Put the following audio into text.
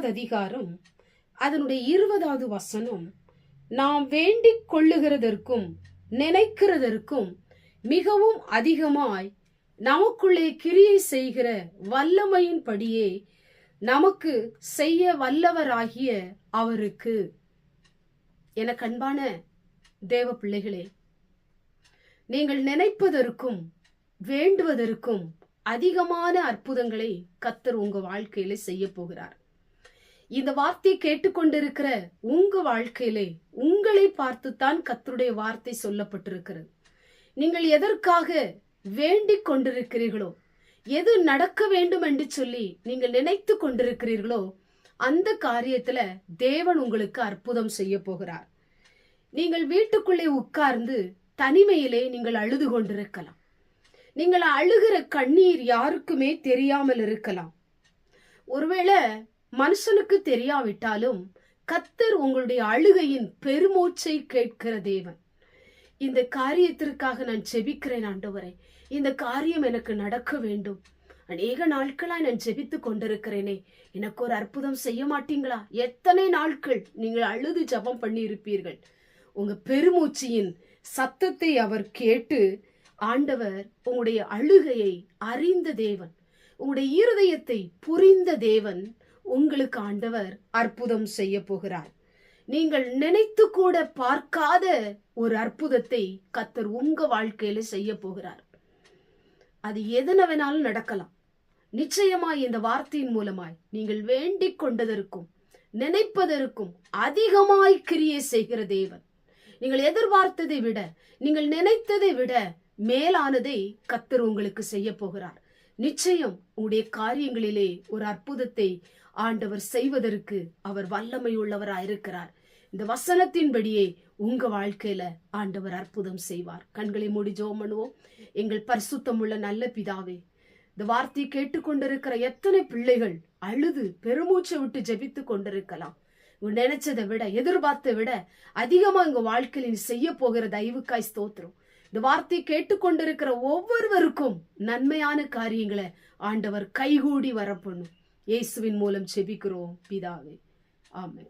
3வது அதிகாரம் அதனுடைய 20வது வசனம், நாம் வேண்டிக் கொள்ளுகிறதற்கும் நினைக்கிறதற்கும் மிகவும் அதிகமாய் நமக்குள்ளே கிரியை செய்கிற வல்லமையின்படியே நமக்கு செய்ய வல்லவராகிய அவருக்கு. எனக்கு அன்பான தேவ பிள்ளைகளே, நீங்கள் நினைப்பதற்கும் வேண்டுவதற்கும் அதிகமான அற்புதங்களை கர்த்தர் உங்க வாழ்க்கையில செய்ய போகிறார். இந்த வார்த்தை கேட்டுக்கொண்டிருக்கிற உங்க வாழ்க்கையிலே உங்களை பார்த்துத்தான் கர்த்தருடைய வார்த்தை சொல்லப்பட்டிருக்கிறது. நீங்கள் எதற்காக வேண்டிக் கொண்டிருக்கிறீர்களோ, எது நடக்க வேண்டும் என்று சொல்லி நீங்கள் நினைத்து கொண்டிருக்கிறீர்களோ, அந்த காரியத்துல தேவன் உங்களுக்கு அற்புதம் செய்ய போகிறார். நீங்கள் வீட்டுக்குள்ளே உட்கார்ந்து தனிமையிலே நீங்கள் அழுது கொண்டிருக்கலாம். நீங்கள் அழுகிற கண்ணீர் யாருக்குமே தெரியாமல் இருக்கலாம். ஒருவேளை மனுஷனுக்கு தெரியாவிட்டாலும் கர்த்தர் உங்களுடைய அழுகையின் பெருமூச்சை கேட்கிற தேவன். இந்த காரியத்திற்காக நான் ஜெபிக்கிறேன் ஆண்டவரே, இந்த காரியம் எனக்கு நடக்க வேண்டும். அநேக நாட்களாய் நான் ஜெபித்து கொண்டிருக்கிறேனே, எனக்கு ஒரு அற்புதம் செய்ய மாட்டீங்களா? எத்தனை நாட்கள் நீங்கள் அழுது ஜெபம் பண்ணி இருப்பீர்கள். உங்க பெருமூச்சியின் சத்தத்தை அவர் கேட்டு, ஆண்டவர் உங்களுடைய அழுகையை அறிந்த தேவன், உங்களுடைய இருதயத்தை புரிந்த தேவன், உங்களுக்கு ஆண்டவர் அற்புதம் செய்ய போகிறார். நீங்கள் நினைத்து கூட பார்க்காத ஒரு அற்புதத்தை கர்த்தர் உங்க வாழ்க்கையில செய்ய போகிறார். அது எதன வேணாலும் நடக்கலாம். நிச்சயமாய் இந்த வார்த்தையின் மூலமாய் நீங்கள் வேண்டிக் கொண்டதற்கும் நினைப்பதற்கும் அதிகமாய் கிரியை செய்கிற தேவன், நீங்கள் எதிர்பார்த்ததை விட, நீங்கள் நினைத்ததை விட மேலானதை கர்த்தர் உங்களுக்கு செய்ய போகிறார். நிச்சயம் உங்களுடைய காரியங்களிலே ஒரு அற்புதத்தை ஆண்டவர் செய்வதற்கு அவர் வல்லமை உள்ளவராயிருக்கிறார். இந்த வசனத்தின்படியே உங்க வாழ்க்கையில ஆண்டவர் அற்புதம் செய்வார். கண்களை மூடி ஜெபம் பண்ணுவோம். எங்கள் பரிசுத்தம் உள்ள நல்ல பிதாவே, இந்த வார்த்தையை கேட்டுக்கொண்டிருக்கிற எத்தனை பிள்ளைகள் அழுது பெருமூச்சை விட்டு ஜெபித்து கொண்டிருக்கலாம். நினைச்சதை விட, எதிர்பார்த்தை விட அதிகமா உங்க வாழ்க்கையில் செய்ய போகிற தயவுக்காய் ஸ்தோத்திரம். இந்த வார்த்தையை கேட்டுக்கொண்டிருக்கிற ஒவ்வொருவருக்கும் நன்மையான காரியங்களை ஆண்டவர் கைகூடி வரப்பண்ணும். இயேசுவின் மூலம் ஜெபிக்கிறோம் பிதாவே, ஆமென்.